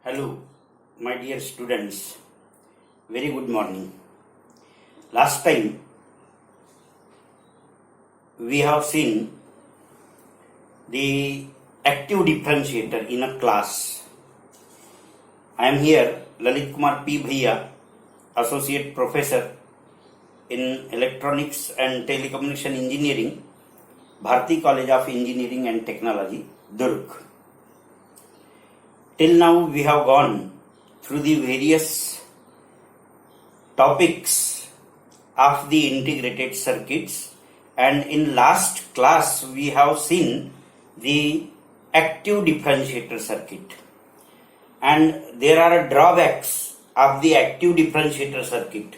Hello, my dear students. Very good morning. Last time we have seen the active differentiator in a class. I am here, Lalit Kumar P. Bhaiya, Associate Professor in Electronics and Telecommunication Engineering, Bharati College of Engineering and Technology, Durg. Till now we have gone through the various topics of the integrated circuits, and in last class we have seen the active differentiator circuit, and there are drawbacks of the active differentiator circuit.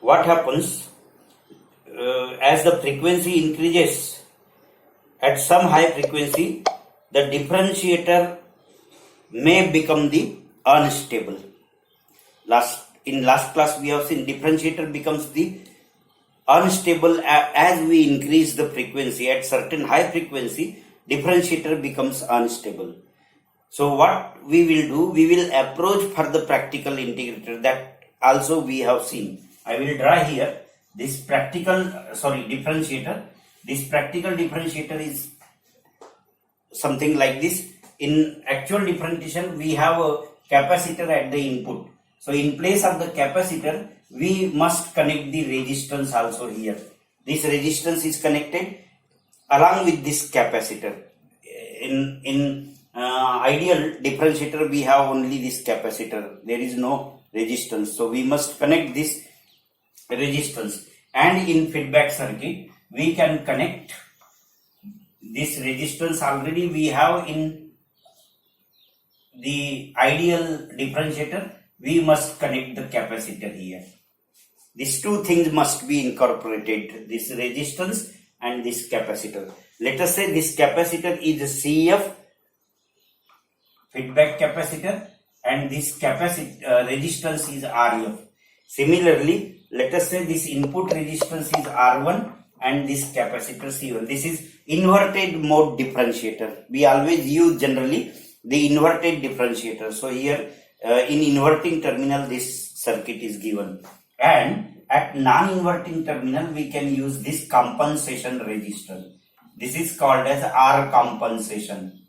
What happens as the frequency increases at some high frequency, the differentiator may become the unstable. In last class we have seen differentiator becomes the unstable as we increase the frequency. At certain high frequency, differentiator becomes unstable. So what we will do, we will approach for the practical integrator, that also we have seen. I will draw here this differentiator. This practical differentiator is something like this. In actual differentiation, we have a capacitor at the input. So in place of the capacitor, we must connect the resistance also here. This resistance is connected along with this capacitor. In ideal differentiator, we have only this capacitor. There is no resistance. So we must connect this resistance. And in feedback circuit, we can connect this resistance. Already we have in the ideal differentiator, we must connect the capacitor here. These two things must be incorporated, this resistance and this capacitor. Let us say this capacitor is CF, feedback capacitor, and this resistance is RF. Similarly, let us say this input resistance is R1 and this capacitor C1. This is inverted mode differentiator. We always use generally the inverted differentiator. So here in inverting terminal this circuit is given, and at non-inverting terminal we can use this compensation resistor. This is called as R compensation,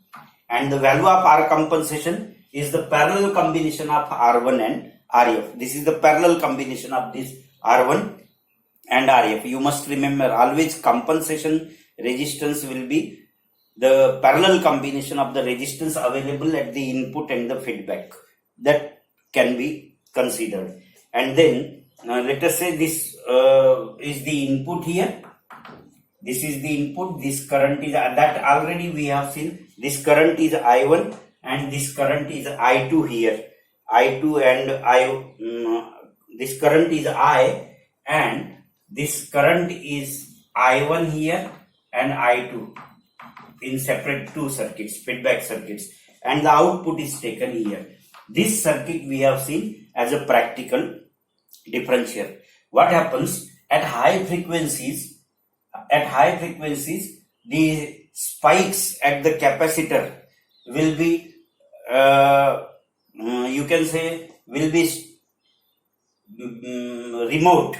and the value of R compensation is the parallel combination of R1 and RF. This is the parallel combination of this R1 and RF. You must remember always compensation resistance will be the parallel combination of the resistance available at the input and the feedback. That can be considered. And then let us say this is the input here. This is the input. This current is that already we have seen. This current is I1 and this current is I2 here. I2 and I. This current is I, and this current is I1 here and I2 in separate two circuits, feedback circuits, and the output is taken here. This circuit we have seen as a practical differentiator. What happens at high frequencies? At high frequencies, the spikes at the capacitor will be, you can say, will be remote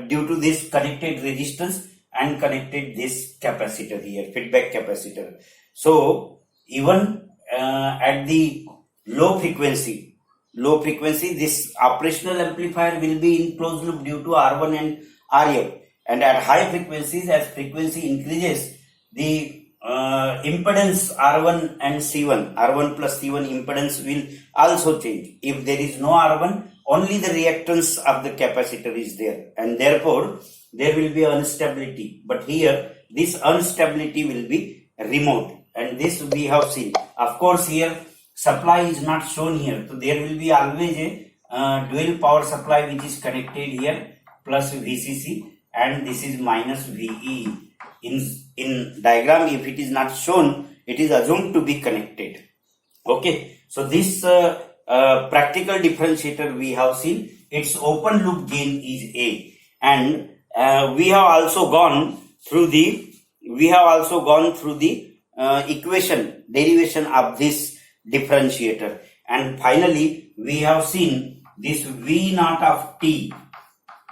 due to this connected resistance and connected this capacitor here, feedback capacitor. So even at the low frequency, this operational amplifier will be in closed loop due to R1 and RF. And at high frequencies, as frequency increases, the impedance R1 and C1, R1 plus C1 impedance will also change. If there is no R1, only the reactance of the capacitor is there, and therefore there will be instability. But here this instability will be remote, and this we have seen. Of course here supply is not shown here, so there will be always a dual power supply which is connected here, plus VCC, and this is minus VE. In diagram, if it is not shown, it is assumed to be connected. Okay, so this practical differentiator we have seen, its open loop gain is A, and we have also gone through the equation derivation of this differentiator. and finally we have seen this V naught of t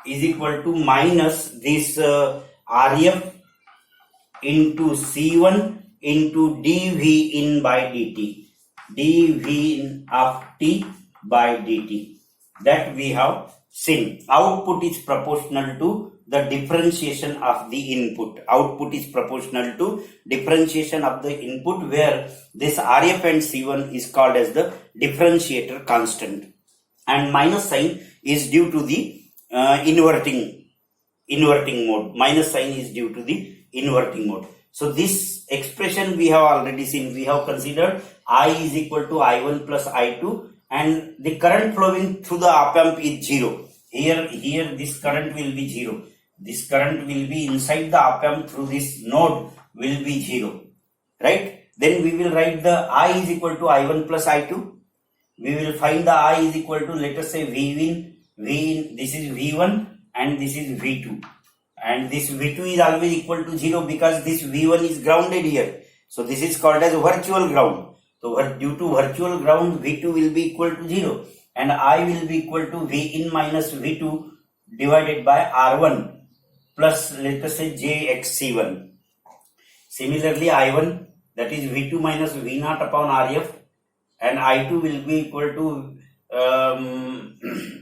is equal to minus this Rf into C1 into dV in by dt, dV in of t by dt, that we have seen. Output is proportional to the differentiation of the input. Output is proportional to differentiation of the input, where this Rf and C1 is called as the differentiator constant, and minus sign is due to the inverting mode. Minus sign is due to the inverting mode. So this expression we have already seen. We have considered I is equal to I1 plus I2, and the current flowing through the op amp is 0. Here this current will be 0. This current will be inside the op amp through this node will be 0. Right? Then we will write the I is equal to I1 plus I2. We will find the I is equal to, let us say, V in, this is V1 and this is V2. And this V2 is always equal to 0 because this V1 is grounded here. So this is called as virtual ground. So due to virtual ground, V2 will be equal to 0. And I will be equal to V in minus V2 divided by R1 plus, let us say, JXC1. Similarly, I1, that is V2 minus V naught upon Rf, and I2 will be equal to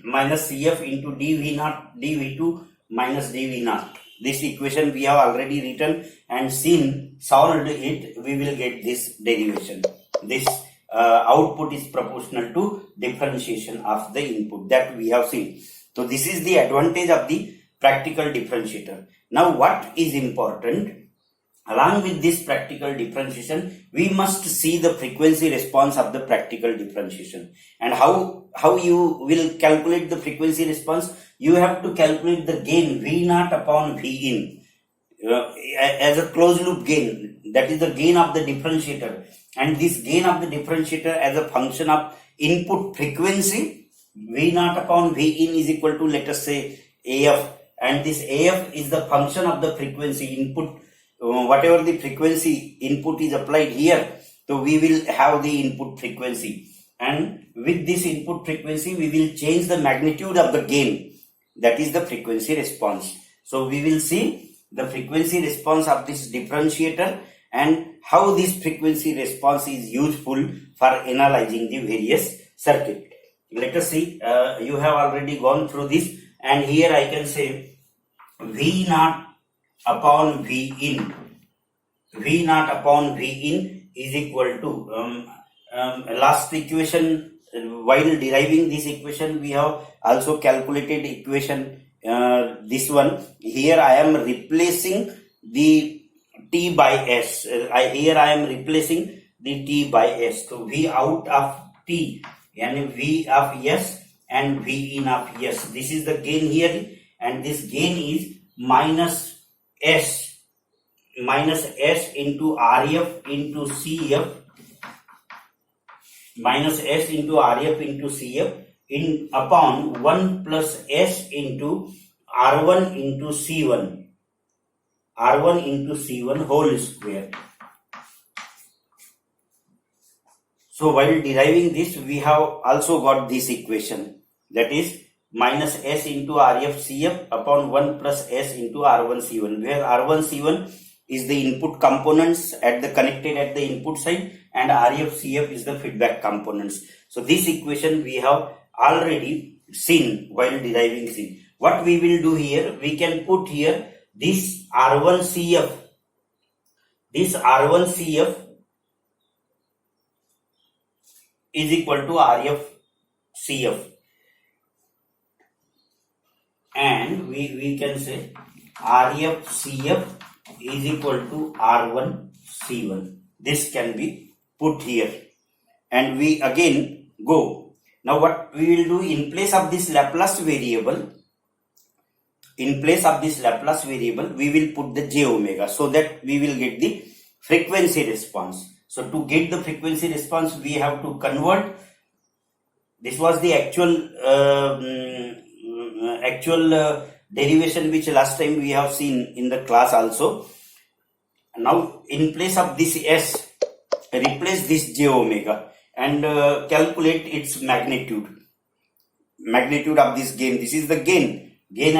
minus Cf into dV naught, dV2 minus dV naught. This equation we have already written and seen, solved it, we will get this derivation. This output is proportional to differentiation of the input, that we have seen. So this is the advantage of the practical differentiator. Now what is important? Along with this practical differentiation, we must see the frequency response of the practical differentiation. And how you will calculate the frequency response? You have to calculate the gain V naught upon V in as a closed loop gain. That is the gain of the differentiator. And this gain of the differentiator as a function of input frequency, V naught upon V in is equal to, let us say, AF. And this AF is the function of the frequency input. Whatever the frequency input is applied here, so we will have the input frequency, and with this input frequency we will change the magnitude of the gain, that is the frequency response. So we will see the frequency response of this differentiator and how this frequency response is useful for analyzing the various circuit. Let us see, you have already gone through this, and here I can say V naught upon V in. V naught upon V in is equal to last equation. While deriving this equation, we have also calculated equation this one. Here I am replacing the T by S. Here I am replacing the T by S. So V out of T and V of S and V in of S. This is the gain here, and this gain is minus S into Rf into Cf, minus S into Rf into Cf in upon 1 plus S into R1 into C1, R1 into C1 whole square. So while deriving this, we have also got this equation, that is minus S into Rf Cf upon 1 plus S into R1 C1, where R1 C1 is the input components connected at the input side, and Rf Cf is the feedback components. So this equation we have already seen while deriving C. What we will do here, we can put here this R1 Cf. This R1 Cf is equal to Rf Cf. And we can say Rf Cf is equal to R1 C1. This can be put here, and we again go. Now what we will do, in place of this Laplace variable, we will put the j omega, so that we will get the frequency response. So to get the frequency response, we have to convert. This was the actual derivation which last time we have seen in the class also. Now in place of this S, replace this j omega, and calculate its magnitude of this gain. This is the gain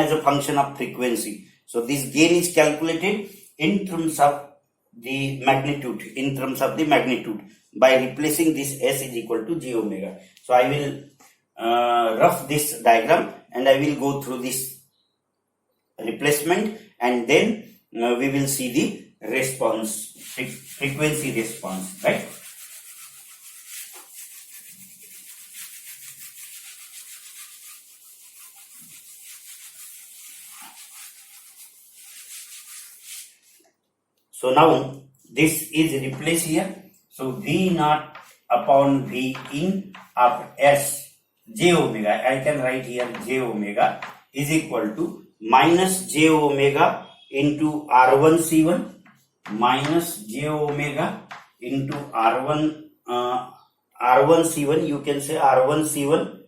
as a function of frequency. So this gain is calculated in terms of the magnitude, by replacing this S is equal to j omega. So I will rough this diagram and I will go through this replacement, and then we will see the response, frequency response, right? So now this is replaced here. So V naught upon V in of S j omega, I can write here j omega is equal to minus j omega into R1 C1 minus j omega into R1 C1, you can say R1 C1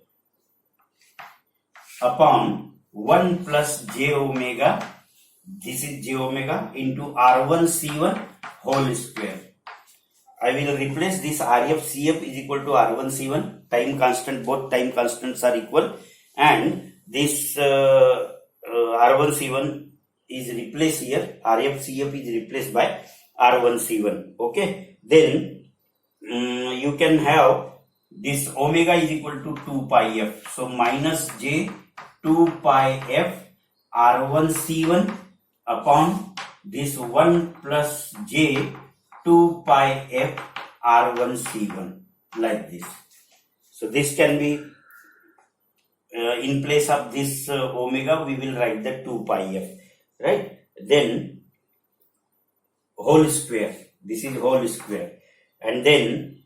upon 1 plus j omega, this is j omega into R1 C1 whole square. I will replace this RF CF is equal to R1 C1, time constant, both time constants are equal, and this R1 C1 is replaced here, RF CF is replaced by R1 C1. Okay, then you can have this omega is equal to 2 pi f. So minus j 2 pi f R1 C1 upon this 1 plus j 2 pi f R1 C1, like this. So this can be in place of this omega, we will write the 2 pi f, right? Then whole square, this is whole square, and then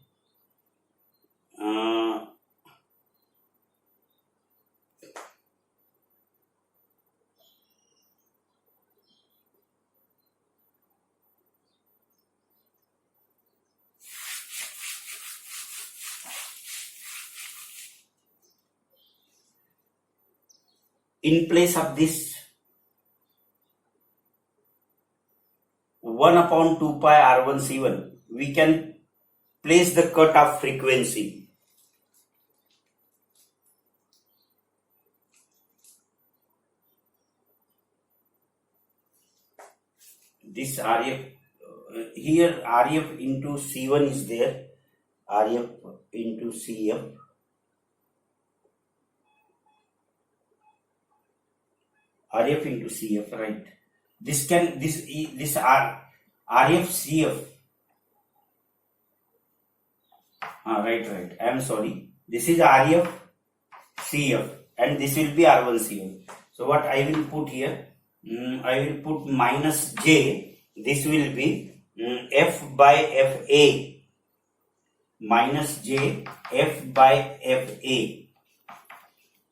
in place of this 1 upon 2 pi R1 C1, we can place the cutoff frequency. This RF, here RF into C1 is there, RF into CF, RF into CF, right? This RF CF, right, I am sorry, this is RF CF and this will be R1 CF. So what I will put here, I will put minus j, this will be F by FA, minus j F by FA,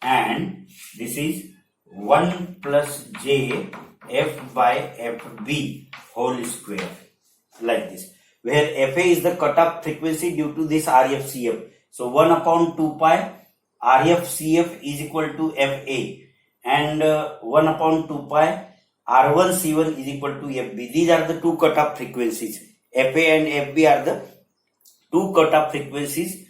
and this is 1 plus j F by FB whole square, like this, where FA is the cutoff frequency due to this RF CF. So 1 upon 2 pi RF CF is equal to FA, and 1 upon 2 pi R1 C1 is equal to FB. These are the two cutoff frequencies. FA and FB are the two cutoff frequencies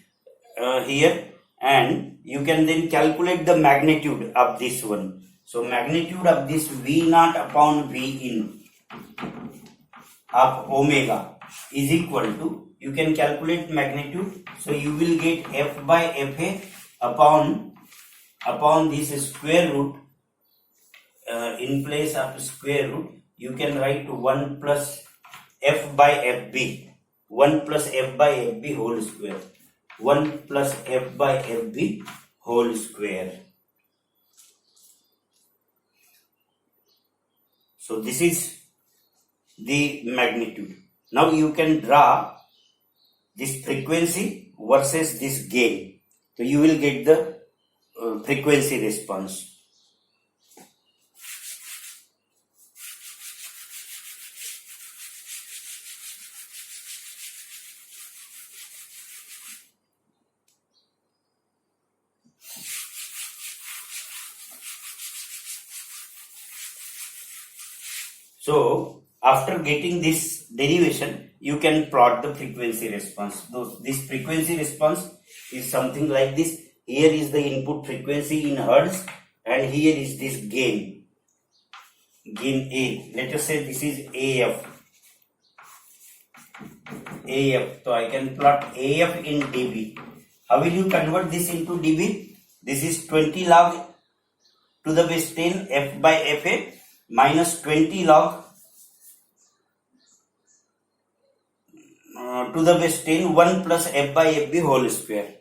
here, and you can then calculate the magnitude of this one. So magnitude of this V naught upon V in of omega is equal to, you can calculate magnitude, so you will get F by FA upon this square root, in place of square root you can write 1 plus F by FB, 1 plus F by FB whole square, 1 plus F by FB whole square. So this is the magnitude. Now you can draw this frequency versus this gain. So you will get the frequency response. So after getting this derivation, you can plot the frequency response. This frequency response is something like this. Here is the input frequency in hertz, and here is this gain A. Let us say this is AF. So I can plot AF in dB. How will you convert this into dB? This is 20 log to the base 10 F by Fa minus 20 log to the base 10 1 plus F by Fb whole square.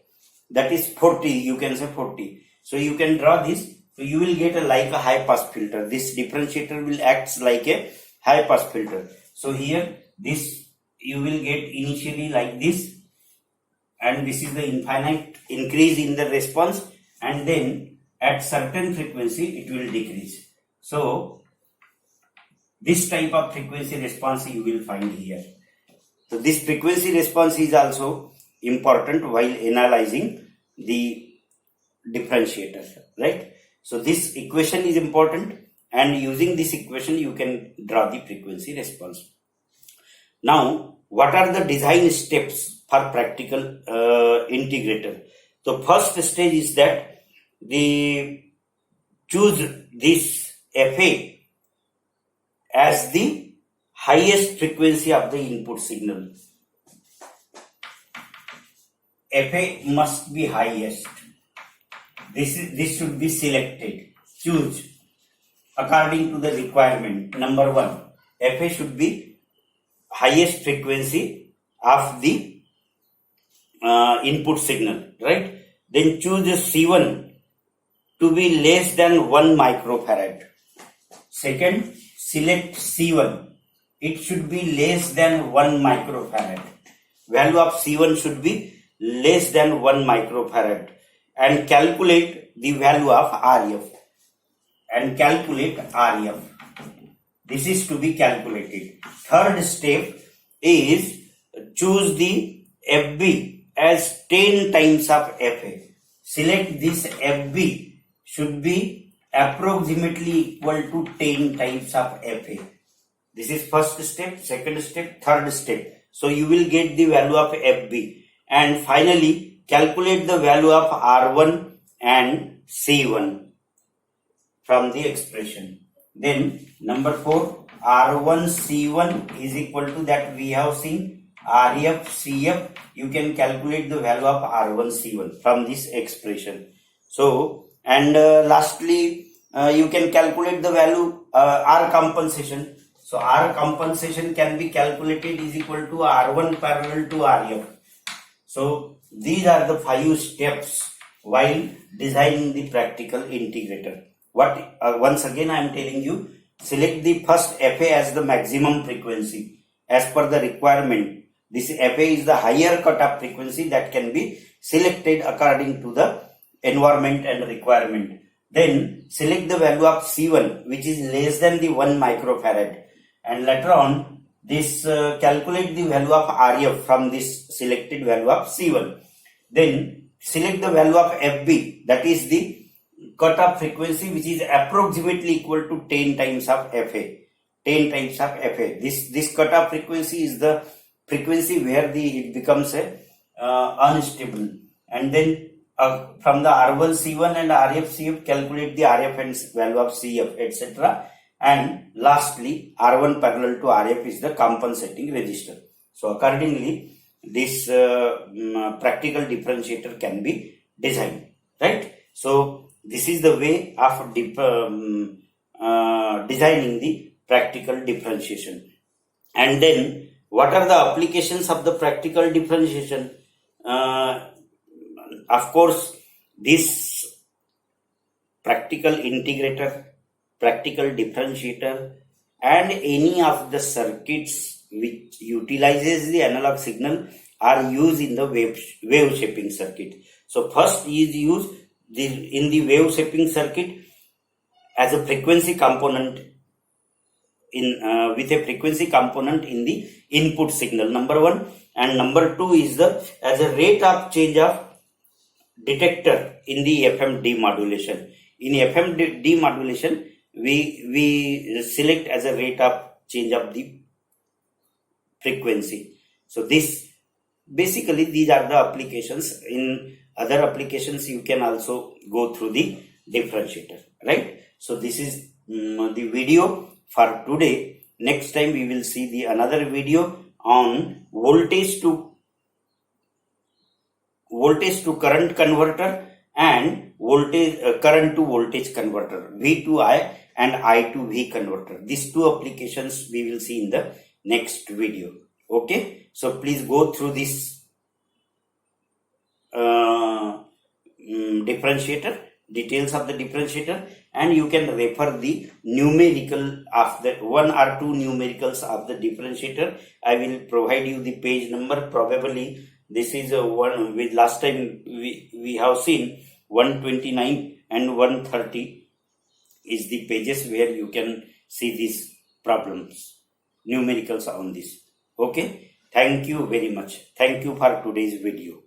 That is 40. You can say 40. So you can draw this. So you will get like a high pass filter. This differentiator will act like a high pass filter. So here this you will get initially like this, and this is the infinite increase in the response, and then at certain frequency it will decrease. So this type of frequency response you will find here. So this frequency response is also important while analyzing the differentiator, right? So this equation is important, and using this equation you can draw the frequency response. Now, what are the design steps for practical integrator? So first stage is that choose this Fa as the highest frequency of the input signal. Fa must be highest. This should be selected. Choose according to the requirement. Number 1, Fa should be highest frequency of the input signal, right? Then choose C1 to be less than 1 microfarad. Second, select C1. It should be less than 1 microfarad. Value of C1 should be less than 1 microfarad. And calculate the value of RF. This is to be calculated. Third step is choose the FB as 10 times of Fa. Select this FB should be approximately equal to 10 times of Fa. This is first step, second step, third step. So you will get the value of FB. And finally, calculate the value of R1 and C1 from the expression. Then number 4, R1 C1 is equal to that we have seen RF CF. You can calculate the value of R1 C1 from this expression. So, and lastly, you can calculate the value R compensation. So R compensation can be calculated is equal to R1 parallel to RF. So these are the 5 steps while designing the practical integrator. Once again I am telling you, select the first Fa as the maximum frequency as per the requirement. This Fa is the higher cutoff frequency that can be selected according to the environment and requirement. Then select the value of C1 which is less than the 1 microfarad, and later on this calculate the value of RF from this selected value of C1. Then select the value of FB, that is the cutoff frequency which is approximately equal to 10 times of Fa. 10 times of Fa. This cutoff frequency is the frequency where it becomes unstable. And then from the R1 C1 and RF CF calculate the RF and value of CF, etc. And lastly, R1 parallel to RF is the compensating resistor. So accordingly, this practical differentiator can be designed, right? So this is the way of designing the practical differentiation. And then what are the applications of the practical differentiation? Of course, this practical integrator, practical differentiator, and any of the circuits which utilizes the analog signal are used in the wave shaping circuit. So first is used in the wave shaping circuit as a frequency component with a frequency component in the input signal, number 1, and number 2 is as a rate of change of detector in the FM demodulation. In FM demodulation, we select as a rate of change of the frequency. So this basically these are the applications. In other applications you can also go through the differentiator, right? So this is the video for today. Next time we will see the another video on voltage to current converter and voltage current to voltage converter, V to I and I to V converter. These two applications we will see in the next video. Okay, so please go through this differentiator, details of the differentiator, and you can refer the numerical of the one or two numericals of the differentiator. I will provide you the page number. Probably this is one with last time we have seen 129 and 130 is the pages where you can see these problems, numericals on this. Okay, thank you very much. Thank you for today's video.